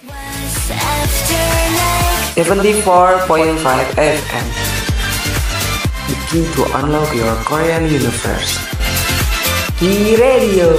74.5 FM. The key to unlock your Korean universe. Ki Radio.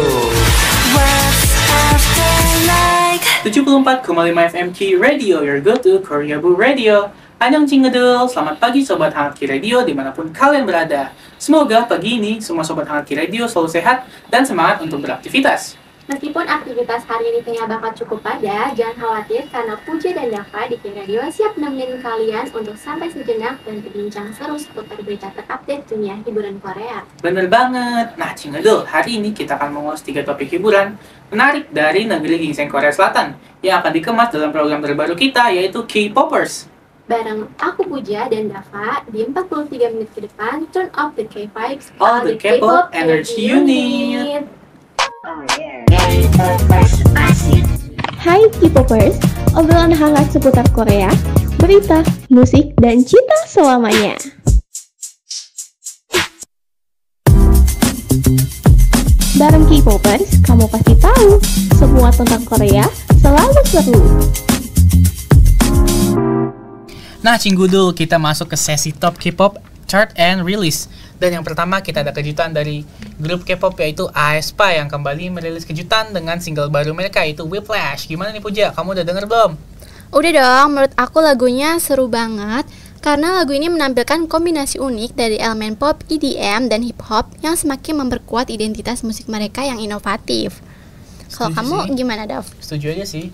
74,5 FM Ki Radio, your go-to Koreabu Radio. Annyeong 친구들, selamat pagi Sobat Hangat Ki Radio dimanapun kalian berada. Semoga pagi ini semua Sobat Hangat Ki Radio selalu sehat dan semangat untuk beraktivitas. Meskipun aktivitas hari ini kayaknya bakal cukup padat, jangan khawatir karena Puja dan Dava di Ki Radio siap nemenin kalian untuk santai sejenak dan berbincang seru seputar berita terupdate dunia hiburan Korea. Bener banget. Nah, Cingedul, hari ini kita akan mengulas 3 topik hiburan menarik dari negeri gingseng Korea Selatan yang akan dikemas dalam program terbaru kita, yaitu K-Popers. Bareng aku Puja dan Dava di 43 menit ke depan, turn off the K-Vibes, all the K-pop energy unit. Hai K-Popers, obrolan hangat seputar Korea, berita, musik, dan cinta selamanya. Bareng K-Popers, kamu pasti tahu semua tentang Korea selalu seru. Nah, Cinggudul, kita masuk ke sesi top K-pop chart and release. Dan yang pertama kita ada kejutan dari grup K-pop yaitu aespa yang kembali merilis kejutan dengan single baru mereka yaitu Whiplash. Gimana nih Puja, kamu udah denger belum? Udah dong, menurut aku lagunya seru banget karena lagu ini menampilkan kombinasi unik dari elemen pop, EDM, dan hip hop yang semakin memperkuat identitas musik mereka yang inovatif. Kalau kamu gimana, Dav? Setuju aja sih.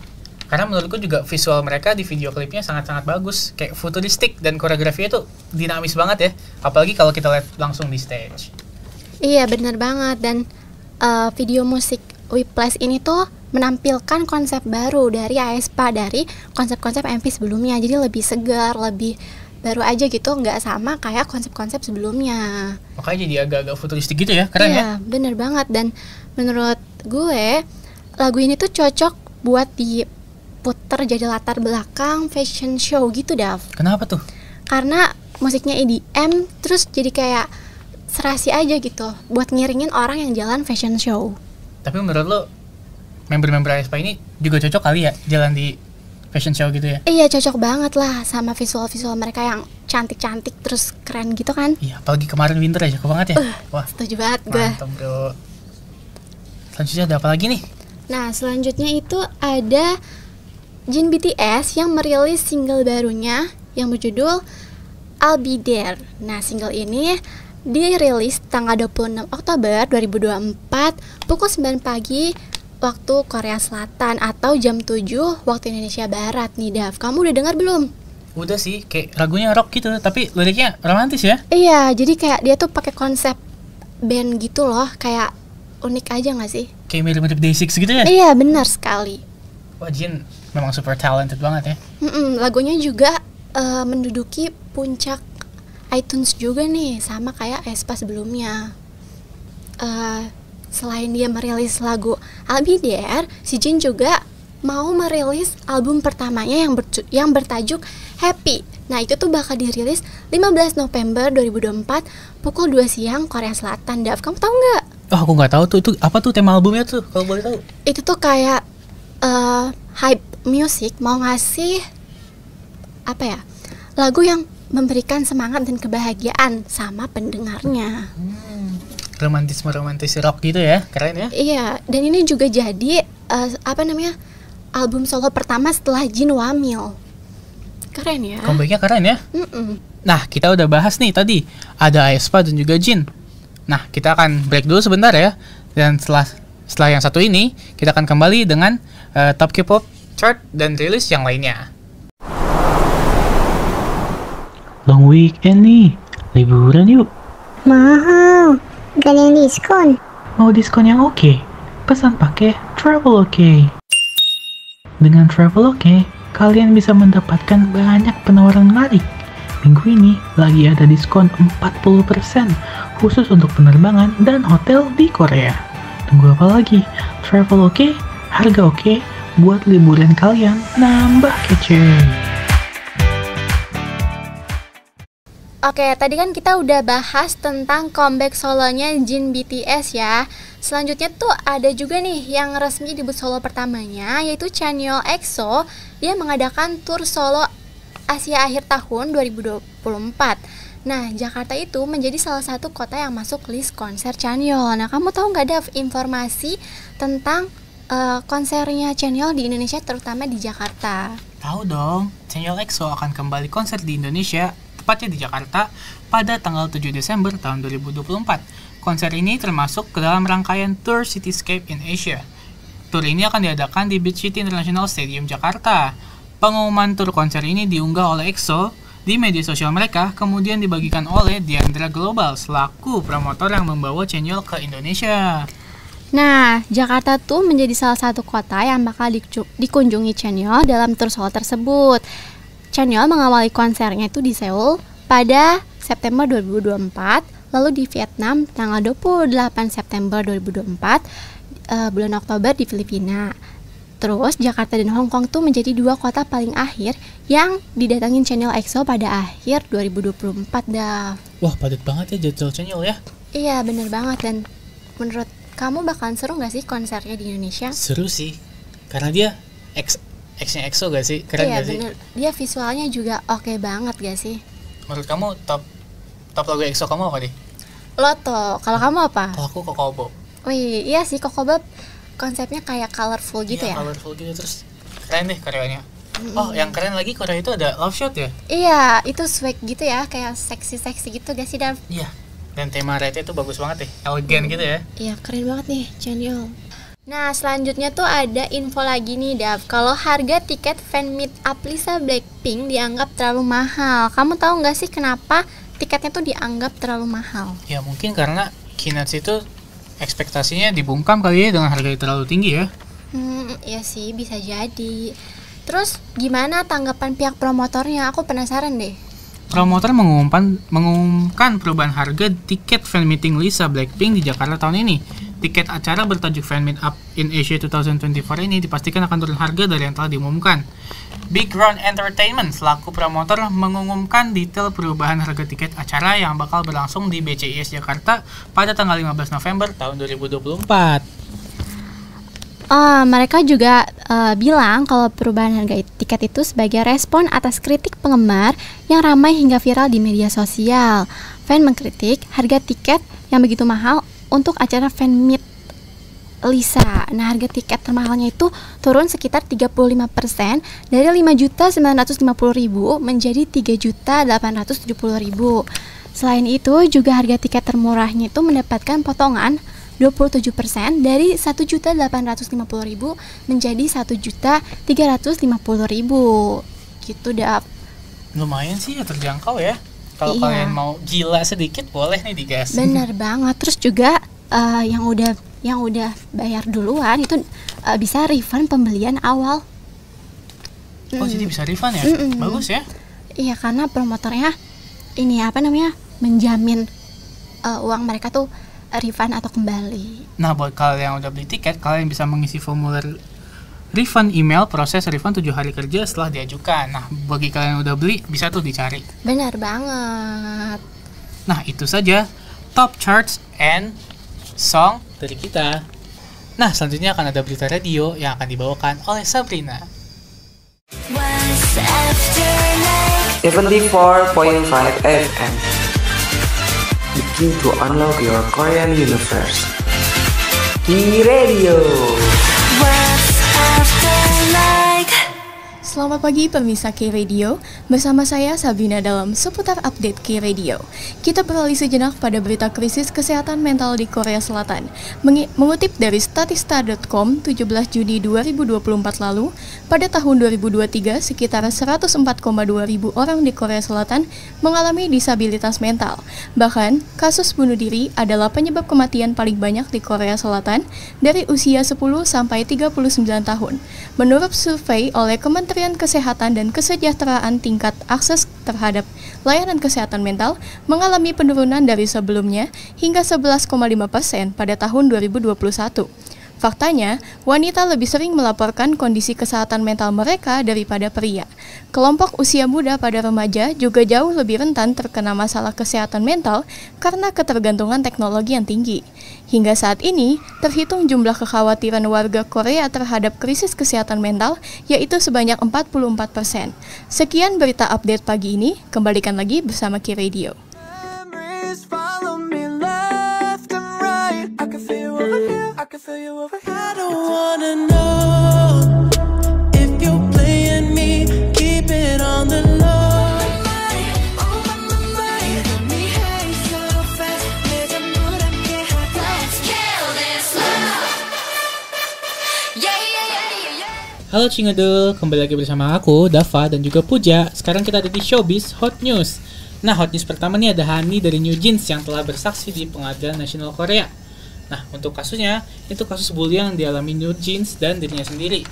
Karena menurutku juga visual mereka di video klipnya sangat-sangat bagus. Kayak futuristik dan koreografinya tuh dinamis banget ya. Apalagi kalau kita lihat langsung di stage. Iya, benar banget. Dan video musik Whiplash ini tuh menampilkan konsep baru dari aespa, dari konsep-konsep MV sebelumnya. Jadi lebih segar, lebih baru aja gitu. Nggak sama kayak konsep-konsep sebelumnya. Makanya jadi agak-agak futuristik gitu ya. Keren ya? Iya, benar banget. Dan menurut gue, lagu ini tuh cocok buat diputer jadi latar belakang fashion show gitu, Dav. Kenapa tuh? Karena musiknya EDM, terus jadi kayak serasi aja gitu buat ngiringin orang yang jalan fashion show. Tapi menurut lo member-member aespa ini juga cocok kali ya jalan di fashion show gitu ya? Iya, cocok banget lah sama visual-visual mereka yang cantik-cantik terus keren gitu kan. Iya, apalagi kemarin winter ya, cocok banget ya. Wah, setuju banget gue. Mantap bro. Selanjutnya ada apa lagi nih? Nah, selanjutnya itu ada Jin BTS yang merilis single barunya yang berjudul I'll Be There. Nah, single ini dirilis tanggal 26 Oktober 2024 pukul 9 pagi waktu Korea Selatan atau jam 7 waktu Indonesia Barat nih, Dav. Kamu udah dengar belum? Udah sih, kayak lagunya rock gitu, tapi liriknya romantis ya? Iya, jadi kayak dia tuh pakai konsep band gitu loh, kayak unik aja gak sih? Kayak mirip-mirip Day6 gitu ya? Iya, benar sekali. Wah, Jin memang super talented banget ya. Lagunya juga menduduki puncak iTunes juga nih, sama kayak aespa sebelumnya. Selain dia merilis lagu I'll Be There, si Jin juga mau merilis album pertamanya yang bertajuk Happy. Nah, itu tuh bakal dirilis 15 November 2024 pukul 2 siang Korea Selatan. Dav, kamu tahu nggak? Oh, aku nggak tahu tuh. Itu apa tuh tema albumnya tuh, kalau boleh tahu? Itu tuh kayak hype music, mau ngasih apa ya, lagu yang memberikan semangat dan kebahagiaan sama pendengarnya. Romantis rock gitu ya, keren ya? Iya, dan ini juga jadi album solo pertama setelah Jin wamil. Keren ya? Comebacknya keren ya? Nah, kita udah bahas nih tadi ada aespa dan juga Jin. Nah, kita akan break dulu sebentar ya. Dan setelah yang satu ini, kita akan kembali dengan top K-pop chart dan rilis yang lainnya. Long weekend nih, liburan yuk. Mahal, gak ada yang diskon. Mau diskon yang oke? Pesan pakai Traveloka. Dengan Traveloka, kalian bisa mendapatkan banyak penawaran menarik. Minggu ini lagi ada diskon 40% khusus untuk penerbangan dan hotel di Korea. Tunggu apa lagi? Traveloka, harga oke, buat liburan kalian nambah kece. Oke, tadi kan kita udah bahas tentang comeback solonya Jin BTS ya. Selanjutnya tuh ada juga nih yang resmi debut solo pertamanya, yaitu Chanyeol EXO. Dia mengadakan tur solo Asia akhir tahun 2024. Nah, Jakarta itu menjadi salah satu kota yang masuk list konser Chanyeol. Nah, kamu tahu nggak, Dav, informasi tentang konsernya Chanyeol di Indonesia, terutama di Jakarta? Tahu dong, Chanyeol EXO akan kembali konser di Indonesia, tepatnya di Jakarta, pada tanggal 7 Desember tahun 2024. Konser ini termasuk ke dalam rangkaian Tour Cityscape in Asia. Tour ini akan diadakan di Beach City International Stadium, Jakarta. Pengumuman tur konser ini diunggah oleh EXO di media sosial mereka, kemudian dibagikan oleh Diandra Global selaku promotor yang membawa Chanyeol ke Indonesia. Nah, Jakarta tuh menjadi salah satu kota yang bakal dikunjungi Chanyeol dalam tur solo tersebut. Chanyeol mengawali konsernya itu di Seoul pada September 2024, lalu di Vietnam tanggal 28 September 2024, bulan Oktober di Filipina. Terus Jakarta dan Hong Kong tuh menjadi dua kota paling akhir yang didatangin Chanyeol EXO pada akhir 2024 dah. Wah, padat banget ya jadwal Chanyeol ya. Iya, bener banget. Dan menurut kamu bakalan seru gak sih konsernya di Indonesia? Seru sih, karena dia X-nya EXO gak sih? Keren iya, gak sih? Bener. Dia visualnya juga oke banget gak sih? Menurut kamu top lagu EXO kamu apa deh? Loto, kalau kamu apa? Kalau aku Kokobo. Wih, iya sih, Kokobo konsepnya kayak colorful gitu ya? Iya, colorful gitu, terus keren deh koreanya. Oh, yang keren lagi Korea itu ada Love Shot ya? Iya, itu swag gitu ya, kayak seksi-seksi gitu gak sih, Dav? Iya, dan tema Red itu bagus banget deh, elegan gitu ya. Iya, keren banget nih, Chanyeol. Nah, selanjutnya tuh ada info lagi nih, Dav. Kalau harga tiket fan meet up Lisa Blackpink dianggap terlalu mahal. Kamu tahu nggak sih kenapa tiketnya tuh dianggap terlalu mahal? Ya mungkin karena Kinats itu ekspektasinya dibungkam kali ya dengan harga yang terlalu tinggi ya. Iya sih, bisa jadi. Terus gimana tanggapan pihak promotornya? Aku penasaran deh. Promotor mengumumkan perubahan harga tiket fan meeting Lisa Blackpink di Jakarta tahun ini. Tiket acara bertajuk Fan Meet Up in Asia 2024 ini dipastikan akan turun harga dari yang telah diumumkan. Big Round Entertainment selaku promotor mengumumkan detail perubahan harga tiket acara yang bakal berlangsung di BCIS Jakarta pada tanggal 15 November tahun 2024. Mereka juga bilang kalau perubahan harga tiket itu sebagai respon atas kritik penggemar yang ramai hingga viral di media sosial. Fan mengkritik harga tiket yang begitu mahal untuk acara fan meet Lisa. Nah, harga tiket termahalnya itu turun sekitar 35% dari 5.950.000 menjadi 3.870.000. Selain itu, juga harga tiket termurahnya itu mendapatkan potongan 27% dari 1.850.000 menjadi 1.350.000. Gitu, Dav. Lumayan sih ya, terjangkau ya. Kalau kalian mau gila sedikit boleh nih digas. Bener banget. Terus juga yang udah bayar duluan itu bisa refund pembelian awal. Oh, jadi bisa refund ya? Bagus ya? Iya, karena promotornya ini menjamin uang mereka tuh refund atau kembali. Nah, buat kalian yang udah beli tiket, kalian bisa mengisi formulir refund email, proses refund 7 hari kerja setelah diajukan. Nah, bagi kalian yang udah beli, bisa tuh dicari. Benar banget. Nah, itu saja top charts and song dari kita. Nah, selanjutnya akan ada berita radio yang akan dibawakan oleh Sabrina. 74.5 FM. The key to unlock your Korean universe. K-Radio. Selamat pagi pemirsa K-Radio, bersama saya Sabrina dalam seputar update K-Radio. Kita beralih sejenak pada berita krisis kesehatan mental di Korea Selatan. Mengutip dari statista.com 17 Juni 2024 lalu, pada tahun 2023 sekitar 104,2 ribu orang di Korea Selatan mengalami disabilitas mental. Bahkan, kasus bunuh diri adalah penyebab kematian paling banyak di Korea Selatan dari usia 10 sampai 39 tahun. Menurut survei oleh Kementerian Kesehatan dan Kesejahteraan, tingkat akses terhadap layanan kesehatan mental mengalami penurunan dari sebelumnya hingga 11,5% pada tahun 2021. Faktanya, wanita lebih sering melaporkan kondisi kesehatan mental mereka daripada pria. Kelompok usia muda pada remaja juga jauh lebih rentan terkena masalah kesehatan mental karena ketergantungan teknologi yang tinggi. Hingga saat ini, terhitung jumlah kekhawatiran warga Korea terhadap krisis kesehatan mental yaitu sebanyak 44%. Sekian berita update pagi ini, kembalikan lagi bersama Ki Radio. Halo Cingedul, kembali lagi bersama aku, Dava, dan juga Puja. Sekarang kita ada di Showbiz Hot News. Nah, Hot News pertama nih ada Hani dari New Jeans yang telah bersaksi di Pengadilan Nasional Korea. Nah, untuk kasusnya, itu kasus bully yang dialami New Jeans dan dirinya sendiri.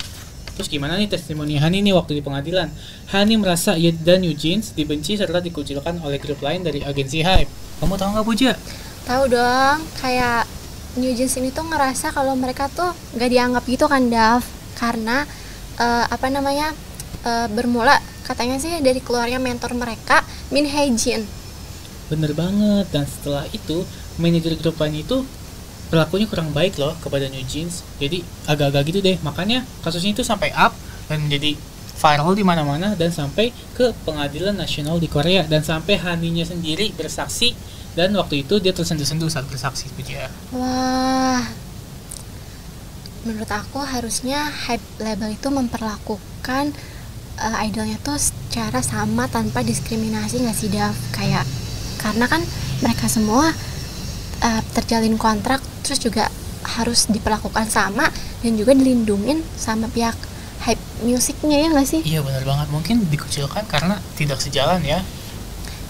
Terus gimana nih testimoni Hani nih waktu di pengadilan? Hani merasa ia dan New Jeans dibenci serta dikucilkan oleh grup lain dari agensi Hype. Kamu tahu nggak, Puja? Tahu dong, kayak New Jeans ini tuh ngerasa kalau mereka tuh gak dianggap gitu kan, Dav. Karena bermula katanya sih dari keluarnya mentor mereka, Min Hae-jin. Bener banget, dan setelah itu manajer grup lain itu berlakunya kurang baik loh kepada New Jeans. Jadi agak-agak gitu deh, makanya kasusnya itu sampai up dan menjadi viral di mana-mana dan sampai ke Pengadilan Nasional di Korea dan sampai Haninya sendiri bersaksi dan waktu itu dia tersentuh-sentuh saat bersaksi. Wah, menurut aku harusnya Hype label itu memperlakukan idolnya tuh secara sama tanpa diskriminasi nggak sih, Dav? Kayak karena kan mereka semua terjalin kontrak, terus juga harus diperlakukan sama dan juga dilindungin sama pihak Hype Musicnya, ya nggak sih? Iya benar banget, mungkin dikucilkan karena tidak sejalan ya.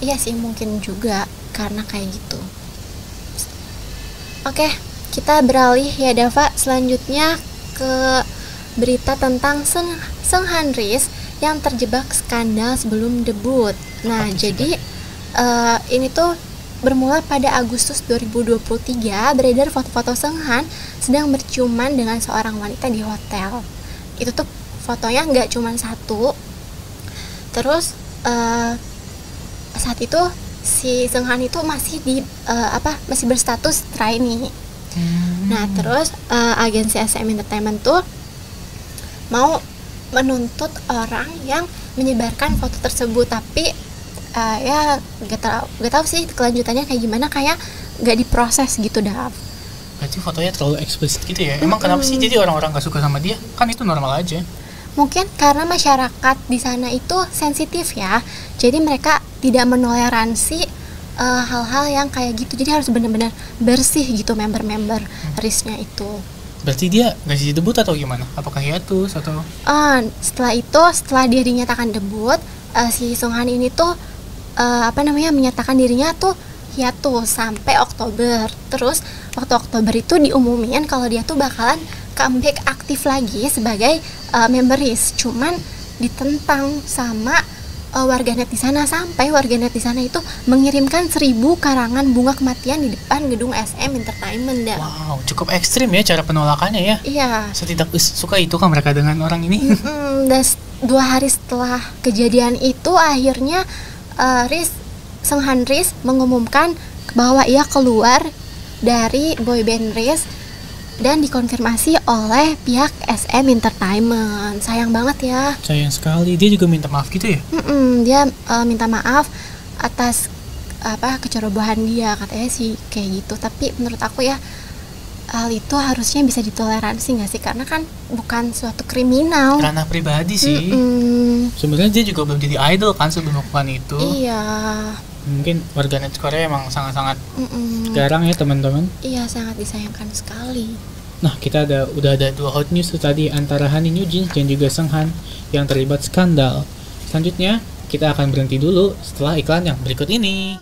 Iya sih, mungkin juga karena kayak gitu. Oke, kita beralih ya Dava, selanjutnya ke berita tentang Seunghan Ris yang terjebak skandal sebelum debut. Nah, jadi ini tuh bermula pada Agustus 2023 beredar foto-foto Seunghan sedang berciuman dengan seorang wanita di hotel. Itu tuh fotonya nggak cuma satu. Terus saat itu si Seunghan itu masih masih berstatus trainee. Nah, terus agensi SM Entertainment tuh mau menuntut orang yang menyebarkan foto tersebut, tapi ya gak tahu sih kelanjutannya kayak gimana, kayak gak diproses gitu, Dav. Berarti fotonya terlalu eksplisit gitu ya. Emang kenapa sih jadi orang-orang gak suka sama dia? Kan itu normal aja. Mungkin karena masyarakat di sana itu sensitif ya, jadi mereka tidak menoleransi hal-hal yang kayak gitu. Jadi harus benar-benar bersih gitu member-member RIS-nya itu. Berarti dia gak jadi debut atau gimana? Apakah hiatus atau? Setelah dia dinyatakan debut, si Seunghan ini tuh menyatakan dirinya tuh hiatus sampai Oktober. Terus waktu Oktober itu diumumin kalau dia tuh bakalan comeback aktif lagi sebagai member RIS. Cuman ditentang sama warganet di sana, sampai warganet di sana itu mengirimkan 1000 karangan bunga kematian di depan gedung SM Entertainment. Wow, cukup ekstrim ya cara penolakannya ya. Iya. Setidak suka itu kan mereka dengan orang ini. Dan 2 hari setelah kejadian itu akhirnya Seunghan Ris mengumumkan bahwa ia keluar dari boyband RIS dan dikonfirmasi oleh pihak SM Entertainment. Sayang banget ya. Sayang sekali. Dia juga minta maaf gitu ya? Dia minta maaf atas kecerobohan dia, katanya sih kayak gitu. Tapi menurut aku ya, hal itu harusnya bisa ditoleransi nggak sih? Karena kan bukan suatu kriminal. Ranah pribadi sih. Sebenarnya dia juga belum jadi idol kan sebelum melakukan itu. Iya. Mungkin warganet Korea emang sangat-sangat garang ya teman-teman. Iya, sangat disayangkan sekali. Nah, kita udah ada 2 hot news tuh tadi antara Hani New Jeans dan juga Seunghan yang terlibat skandal. Selanjutnya kita akan berhenti dulu setelah iklan yang berikut ini.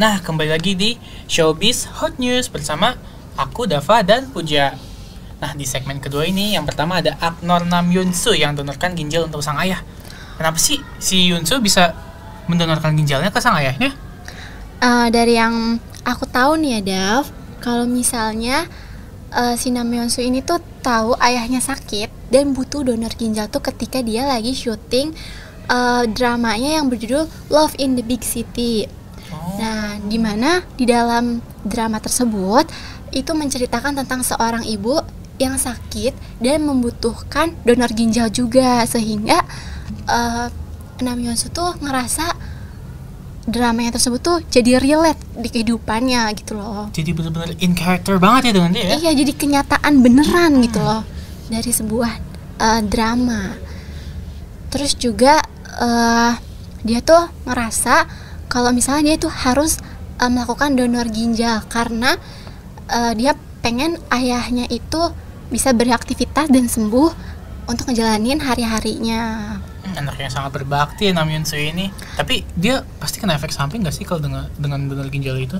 Nah, kembali lagi di Showbiz Hot News bersama aku, Dava, dan Puja. Nah, di segmen kedua ini, yang pertama ada aktor Nam Yoon-soo yang donorkan ginjal untuk sang ayah. Kenapa sih si Yoon-soo bisa mendonorkan ginjalnya ke sang ayahnya? Dari yang aku tahu nih ya, Dav, kalau misalnya si Nam Yoon-soo ini tuh tahu ayahnya sakit dan butuh donor ginjal tuh ketika dia lagi syuting dramanya yang berjudul Love in the Big City. Nah, dimana di dalam drama tersebut itu menceritakan tentang seorang ibu yang sakit dan membutuhkan donor ginjal juga, sehingga Nam Yoon-soo tuh ngerasa dramanya tersebut tuh jadi relate di kehidupannya gitu loh. Jadi benar-benar in character banget ya dengan dia ya? Iya, jadi kenyataan beneran gitu loh dari sebuah drama. Terus juga dia tuh ngerasa kalau misalnya dia tuh harus melakukan donor ginjal karena dia pengen ayahnya itu bisa beraktivitas dan sembuh untuk ngejalanin hari-harinya. Anaknya sangat berbakti ya Nam Yoon-soo ini. Tapi dia pasti kena efek samping gak sih kalau dengan donor ginjal itu?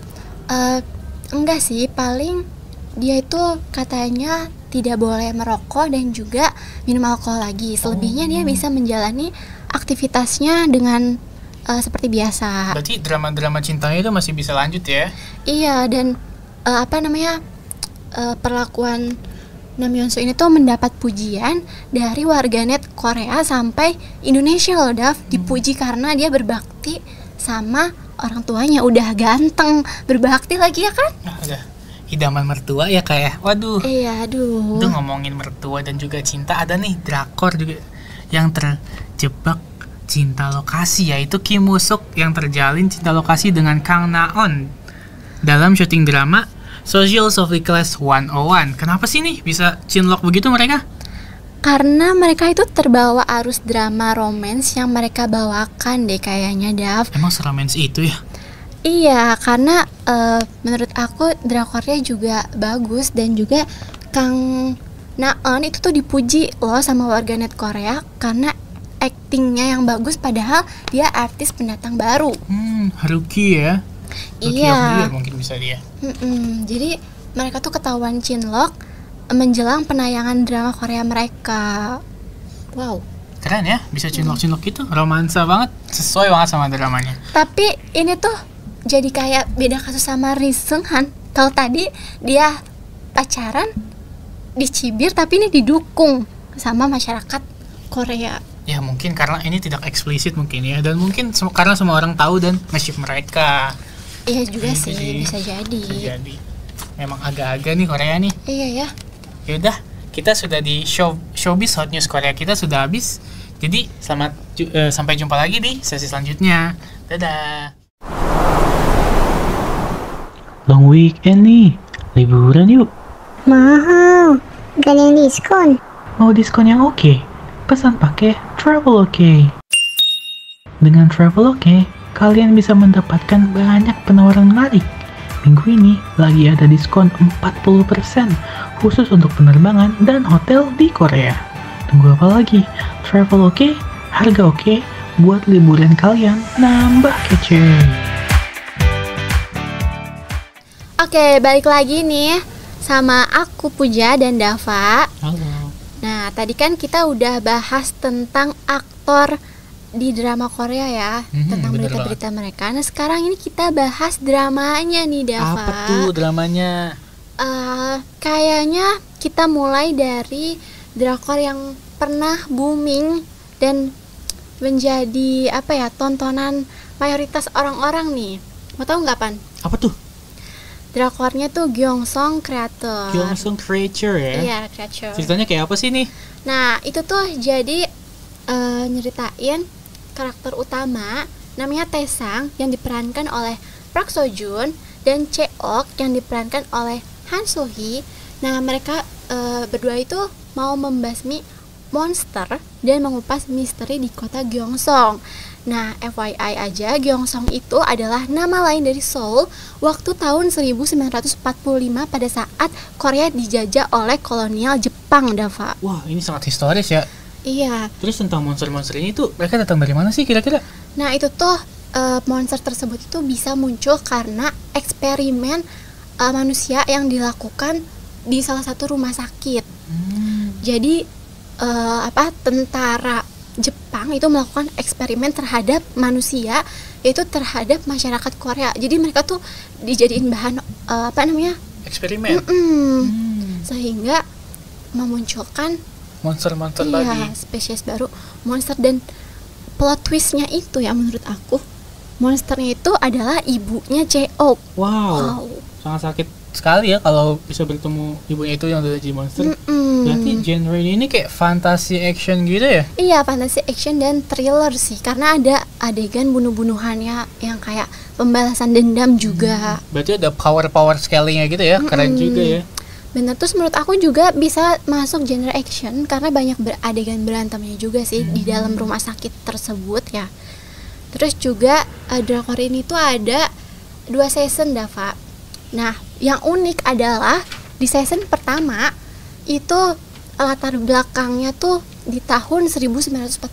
Enggak sih, paling dia itu katanya tidak boleh merokok dan juga minum alkohol lagi. Selebihnya dia bisa menjalani aktivitasnya dengan seperti biasa. Berarti drama-drama cintanya itu masih bisa lanjut ya? Iya, dan perlakuan Nam Yoon-soo ini tuh mendapat pujian dari warganet Korea sampai Indonesia loh, Dav. Dipuji karena dia berbakti sama orang tuanya, udah ganteng, berbakti lagi ya kan? Nah, udah idaman mertua ya kayak. Waduh. Iya, aduh. Itu ngomongin mertua dan juga cinta, ada nih drakor juga yang terjebak cinta lokasi, yaitu Kim Woo-suk yang terjalin cinta lokasi dengan Kang Na-on dalam syuting drama Social Softly Class 101. Kenapa sih nih bisa cinlok begitu mereka? Karena mereka itu terbawa arus drama romance yang mereka bawakan deh kayaknya, Dav. Emang seromance itu ya? Iya, karena menurut aku drakornya juga bagus dan juga Kang Na-on itu tuh dipuji loh sama warganet Korea karena aktingnya yang bagus, padahal dia artis pendatang baru. Haruki ya? Iya. Mungkin bisa dia. Jadi mereka tuh ketahuan cinlok menjelang penayangan drama Korea mereka. Wow. Keren ya, bisa cinlok-cinlok gitu, romansa banget, sesuai banget sama dramanya. Tapi ini tuh jadi kayak beda kasus sama Ri Seung-han. Kalau tadi dia pacaran dicibir, tapi ini didukung sama masyarakat Korea. Ya mungkin karena ini tidak eksplisit mungkin ya, dan mungkin karena semua orang tahu dan nge-ship mereka. Iya juga sih, bisa jadi. Memang agak-agak nih Korea nih. Iya ya. Yaudah, kita sudah di Showbiz Hot News Korea, kita sudah habis. Jadi sampai jumpa lagi di sesi selanjutnya. Dadah. Long weekend nih, liburan yuk. Mahal, gak ada yang diskon. Mau diskon yang oke? Pesan pakai Traveloka. Dengan Traveloka, kalian bisa mendapatkan banyak penawaran menarik. Minggu ini lagi ada diskon 40% khusus untuk penerbangan dan hotel di Korea. Tunggu apa lagi? Traveloka, harga oke, buat liburan kalian nambah kece. Oke, balik lagi nih sama aku Puja dan Dava. Halo. Nah, tadi kan kita udah bahas tentang aktor di drama Korea ya, tentang berita-berita mereka. Nah, sekarang ini kita bahas dramanya nih, Dava. Apa tuh dramanya? Kayaknya kita mulai dari drakor yang pernah booming dan menjadi tontonan mayoritas orang-orang nih. Mau tahu nggak, Pan? Apa tuh? Drakornya tuh Gyeongsong Creator. Gyeongsong Creator ya? Iya, Creator. Ceritanya kayak apa sih nih? Nah, itu tuh jadi nyeritain karakter utama namanya Taesang yang diperankan oleh Park Seo Joon dan Cheok yang diperankan oleh Han So Hee. Nah, mereka berdua itu mau membasmi monster dan mengupas misteri di kota Gyeongsong. Nah, FYI aja, Gyeongsong itu adalah nama lain dari Seoul waktu tahun 1945 pada saat Korea dijajah oleh kolonial Jepang, Dava. Wah, ini sangat historis ya. Iya. Terus tentang monster-monster ini tuh mereka datang dari mana sih kira-kira? Nah, itu tuh monster tersebut itu bisa muncul karena eksperimen manusia yang dilakukan di salah satu rumah sakit. Jadi tentara Jepang itu melakukan eksperimen terhadap manusia, yaitu terhadap masyarakat Korea. Jadi mereka tuh dijadiin bahan eksperimen. Sehingga memunculkan monster-monster lagi. Spesies baru, monster. Dan plot twistnya itu ya menurut aku, monsternya itu adalah ibunya Cheok. Wow. Sangat sakit sekali ya kalau bisa bertemu ibunya itu yang udah jadi monster. Berarti genre ini kayak fantasi action gitu ya? Iya, fantasi action dan thriller sih, karena ada adegan bunuh-bunuhannya yang kayak pembalasan dendam juga. Berarti ada power scalingnya gitu ya, keren juga ya. Bener, terus menurut aku juga bisa masuk genre action karena banyak adegan berantemnya juga sih di dalam rumah sakit tersebut ya. Terus juga drakor ini tuh ada 2 season, Dava. Nah, yang unik adalah di season pertama itu latar belakangnya tuh di tahun 1945.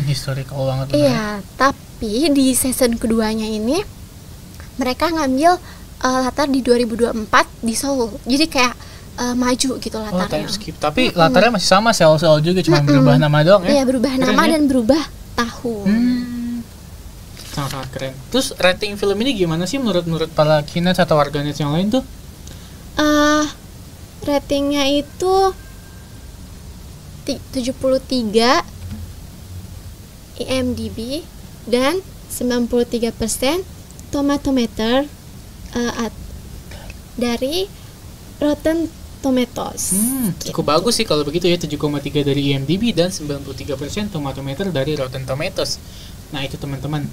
Historical banget. Iya, tapi di season keduanya ini mereka ngambil latar di 2024 di Seoul. Jadi kayak maju gitu latarnya. Time skip. Tapi latarnya masih sama, Seoul juga, cuma berubah nama doang ya. Iya, berubah nama dan berubah tahun. Sangat keren. Terus rating film ini gimana sih menurut para kinets atau warganet yang lain tuh? Ratingnya itu 73 IMDb dan 93% tomatometer dari Rotten Tomatoes. Cukup bagus sih kalau begitu ya, 7,3 dari IMDb dan 93% tomatometer dari Rotten Tomatoes. Nah itu teman-teman,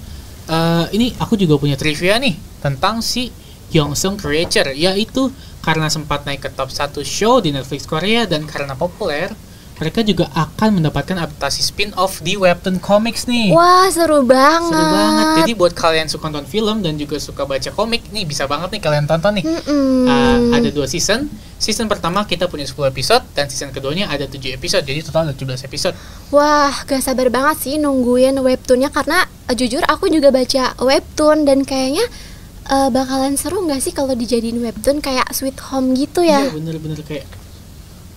ini aku juga punya trivia nih tentang si Gyeongsung Creature, yaitu karena sempat naik ke top 1 show di Netflix Korea dan karena populer, mereka juga akan mendapatkan adaptasi spin-off di webtoon comics nih. Wah, seru banget. Seru banget. Jadi buat kalian suka nonton film dan juga suka baca komik nih, bisa banget nih kalian tonton nih. Ada 2 season. Season pertama kita punya 10 episode dan season keduanya ada 7 episode. Jadi total ada 17 episode. Wah, gak sabar banget sih nungguin webtoonnya karena jujur aku juga baca webtoon dan kayaknya bakalan seru gak sih kalau dijadiin webtoon kayak Sweet Home gitu ya? Iya, bener-bener kayak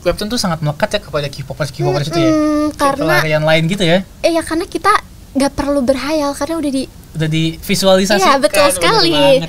webtoon tuh sangat melekat ya kepada K-popers itu ya. Karena pelarian lain gitu ya. Iya, karena kita gak perlu berhayal karena udah divisualisasikan. Iya, betul sekali.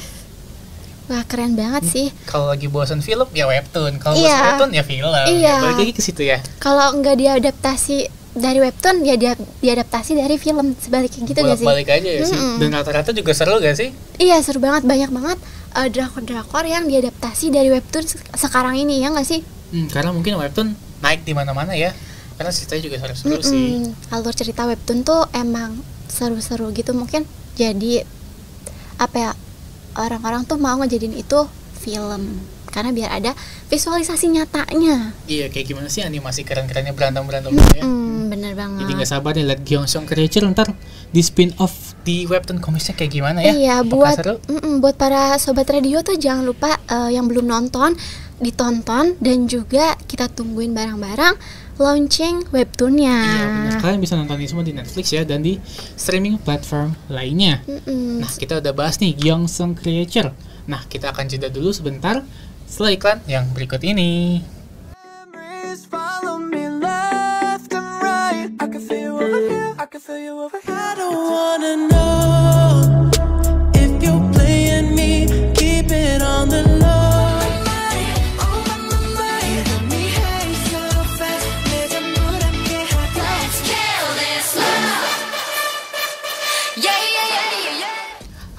Wah, keren banget sih. Kalau lagi bosan film ya webtoon, kalau bosan webtoon ya film. Iya. Balik lagi ke situ ya. Kalau nggak diadaptasi dari webtoon ya diadaptasi dari film, sebaliknya gitu gak sih? Balik aja ya sih. Dan rata-rata juga seru gak sih? Iya, seru banget, banyak banget drakor-drakor yang diadaptasi dari webtoon sekarang ini, ya nggak sih? Karena mungkin webtoon naik di mana-mana ya. Karena ceritanya juga seru-seru sih. Alur cerita webtoon tuh emang seru-seru gitu, mungkin jadi apa ya, orang-orang tuh mau ngejadiin itu film karena biar ada visualisasi nyatanya. Iya, kayak gimana sih animasi keren-kerennya berantem-berantem ya. Bener banget. Jadi gak sabar nih liat Gyeongsung Creature ntar di spin-off di webtoon comicsnya kayak gimana ya. Iya, buat para sobat radio tuh jangan lupa yang belum nonton ditonton, dan juga kita tungguin bareng-bareng launching webtoonnya. Iya benar, kalian bisa nonton ini semua di Netflix ya dan di streaming platform lainnya. Nah, kita udah bahas nih Gyeongsung Creature. Nah, kita akan jeda dulu sebentar setelah iklan yang berikut ini.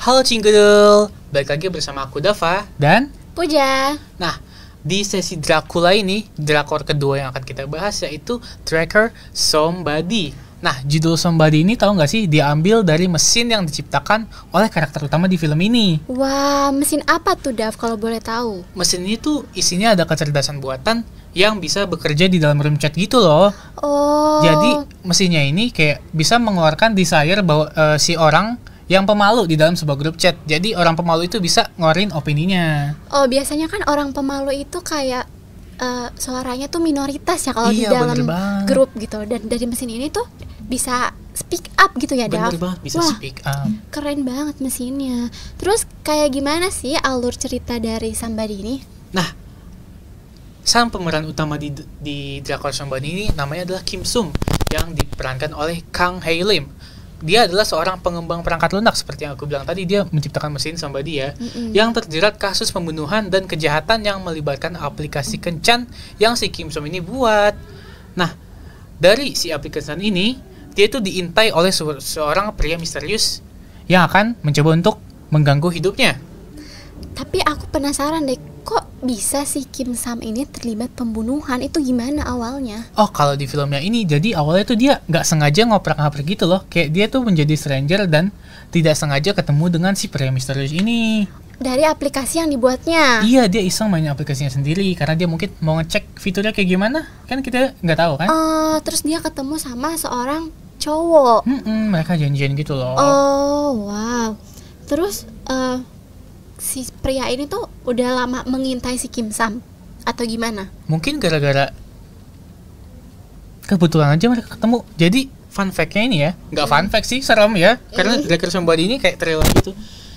Halo Cinggudul, balik lagi bersama aku Dava dan Puja. Nah, di sesi Dracula ini, drakor kedua yang akan kita bahas yaitu Tracker Somebody. Nah, judul Somebody ini tahu nggak sih diambil dari mesin yang diciptakan oleh karakter utama di film ini. Wah, mesin apa tuh Dav kalau boleh tahu? Mesin ini tuh isinya ada kecerdasan buatan yang bisa bekerja di dalam room chat gitu loh. Oh. Jadi mesinnya ini kayak bisa mengeluarkan desire bahwa si orang yang pemalu di dalam sebuah grup chat. Jadi orang pemalu itu bisa ngeluarin opininya. Oh, biasanya kan orang pemalu itu kayak suaranya tuh minoritas ya kalau di dalam grup gitu. Dan dari mesin ini tuh bisa speak up gitu ya, Bener Dav? banget, bisa Wah, speak up. keren banget mesinnya. Terus kayak gimana sih alur cerita dari Somebody ini? Nah, sang pemeran utama di drakor Somebody ini namanya adalah Kim Sum yang diperankan oleh Kang Hae Lim. Dia adalah seorang pengembang perangkat lunak seperti yang aku bilang tadi. Dia menciptakan mesin Somebody ya, yang terjerat kasus pembunuhan dan kejahatan yang melibatkan aplikasi kencan yang si Kim Sum ini buat. Nah, dari si aplikasi ini dia itu diintai oleh seorang pria misterius yang akan mencoba untuk mengganggu hidupnya. Tapi aku penasaran deh, kok bisa sih Kim Sam ini terlibat pembunuhan? Itu gimana awalnya? Oh, kalau di filmnya ini, jadi awalnya tuh dia nggak sengaja ngoprak-ngaprik gitu loh. Kayak dia tuh menjadi stranger dan tidak sengaja ketemu dengan si pria misterius ini. Dari aplikasi yang dibuatnya? Iya, dia iseng main aplikasinya sendiri karena dia mungkin mau ngecek fiturnya kayak gimana. Kan kita nggak tahu kan? Terus dia ketemu sama seorang cowok. Mereka janjian gitu loh. Oh, wow. Terus si pria ini tuh udah lama mengintai si Kim Sam atau gimana? Mungkin gara-gara kebetulan aja mereka ketemu. Jadi fun fact-nya ini ya, nggak fun fact sih, serem ya. Karena Drakor Somebody ini kayak thriller gitu.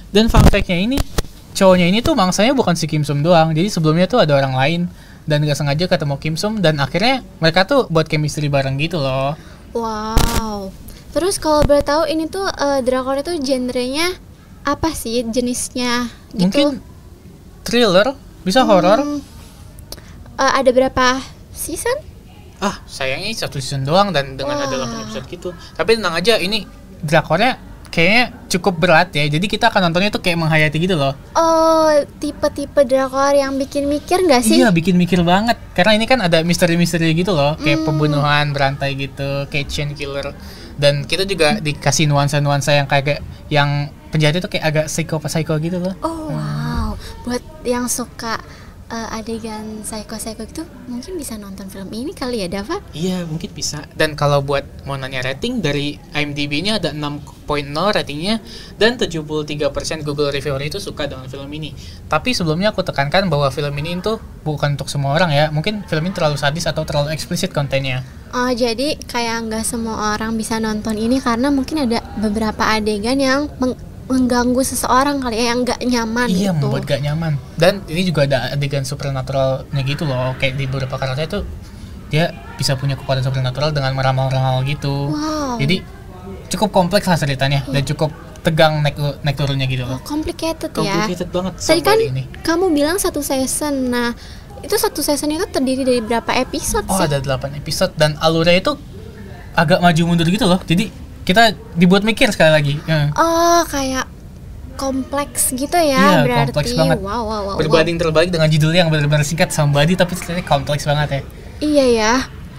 Dan fun fact-nya ini, cowoknya ini tuh mangsanya bukan si Kim Sum doang. Jadi sebelumnya tuh ada orang lain dan nggak sengaja ketemu Kim Sum dan akhirnya mereka tuh buat chemistry bareng gitu loh. Wow. Terus kalau boleh tahu ini tuh drakor itu genrenya apa sih, jenisnya gitu? Mungkin thriller, bisa horor. Ada berapa season? Sayangnya satu season doang dan dengan ada 8 episode gitu. Tapi tenang aja, ini drakornya kayaknya cukup berat ya. Jadi kita akan nontonnya tuh kayak menghayati gitu loh. Oh, tipe-tipe drakor yang bikin mikir nggak sih? Iya, bikin mikir banget. Karena ini kan ada misteri-misteri gitu loh, kayak pembunuhan berantai gitu, kayak chain killer. Dan kita juga dikasih nuansa-nuansa yang kayak yang penjahat itu kayak agak psycho gitu loh. Oh, wow. Buat yang suka adegan psycho gitu, mungkin bisa nonton film ini kali ya, Dava? Iya, mungkin bisa. Dan kalau buat mau nanya rating, dari IMDb-nya ada 6.0 ratingnya, dan 73% Google reviewer itu suka dengan film ini. Tapi sebelumnya aku tekankan bahwa film ini itu bukan untuk semua orang ya. Mungkin film ini terlalu sadis atau terlalu eksplisit kontennya. Oh, jadi kayak nggak semua orang bisa nonton ini karena mungkin ada beberapa adegan yang mengganggu seseorang kali ya, yang nggak nyaman Iya, gitu. membuat gak nyaman. Dan ini juga ada adegan supernaturalnya gitu loh. Kayak di beberapa karakter itu dia bisa punya kekuatan supernatural dengan meramal-ramal gitu. Wow. Jadi cukup kompleks lah ceritanya dan cukup tegang naik turunnya gitu loh. Complicated ya. Complicated banget Tadi kan ini. kamu bilang satu season. Nah, itu satu season itu terdiri dari berapa episode Oh, sih? ada 8 episode dan alurnya itu agak maju mundur gitu loh. Jadi kita dibuat mikir sekali lagi. Oh, kayak kompleks gitu ya, Iya, berarti. kompleks banget. Wow. Berbanding terbalik dengan judulnya yang benar-benar singkat Somebody, tapi ceritanya kompleks banget ya. Iya ya.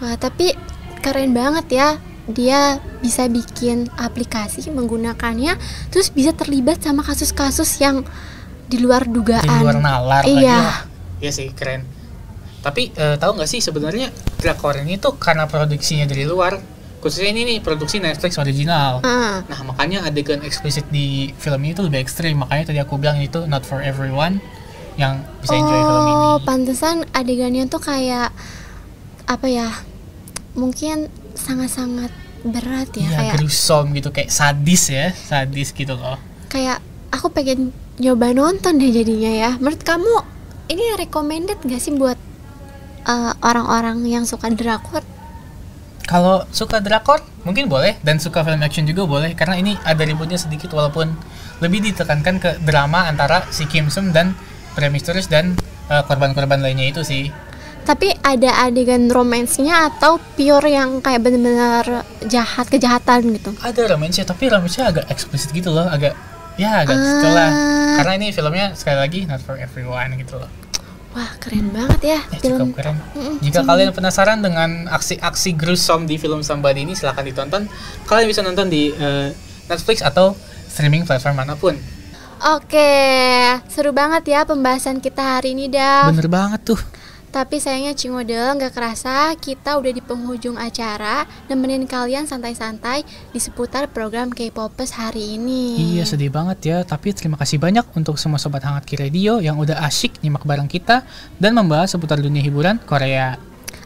Wah, tapi keren banget ya. Dia bisa bikin aplikasi menggunakannya, terus bisa terlibat sama kasus-kasus yang di luar dugaan. Di luar nalar Iya. lagi. Iya sih, keren. Tapi tahu nggak sih sebenarnya drakor ini tuh karena produksinya dari luar, khususnya ini nih produksi Netflix original. Nah, makanya adegan eksplisit di film ini tuh lebih ekstrim. Makanya tadi aku bilang itu not for everyone yang bisa enjoy film ini. Oh, pantesan adegannya tuh kayak apa ya? Mungkin sangat-sangat berat ya, Iya, kayak gruesome gitu, kayak sadis gitu loh. kayak aku pengen nyoba nonton deh jadinya ya. Menurut kamu ini recommended gak sih buat orang-orang yang suka drakor? Kalau suka drakor mungkin boleh, dan suka film action juga boleh, karena ini ada ributnya sedikit walaupun lebih ditekankan ke drama antara si Kim Sum dan pria misterius dan korban-korban lainnya itu sih. Tapi ada adegan romansnya atau pure yang kayak bener-bener kejahatan gitu? Ada romansnya, tapi romansnya agak eksplisit gitu loh, agak setelah. Karena ini filmnya sekali lagi not for everyone gitu loh. Wah, keren banget ya, film. Cukup keren. Jika kalian penasaran dengan aksi-aksi gruesome di film Somebody ini, silahkan ditonton. Kalian bisa nonton di Netflix atau streaming platform manapun. Oke, seru banget ya pembahasan kita hari ini, Dav. Bener banget tuh. Tapi sayangnya Cingodel, gak kerasa kita udah di penghujung acara, nemenin kalian santai-santai di seputar program K-Popers hari ini. Iya, sedih banget ya. Tapi terima kasih banyak untuk semua Sobat Hangat Ki Radio yang udah asyik nyimak bareng kita dan membahas seputar dunia hiburan Korea.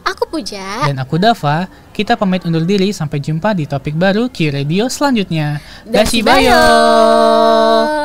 Aku Puja. Dan aku Dava. Kita pamit undur diri. Sampai jumpa di topik baru Q Radio selanjutnya. Dashi bayo!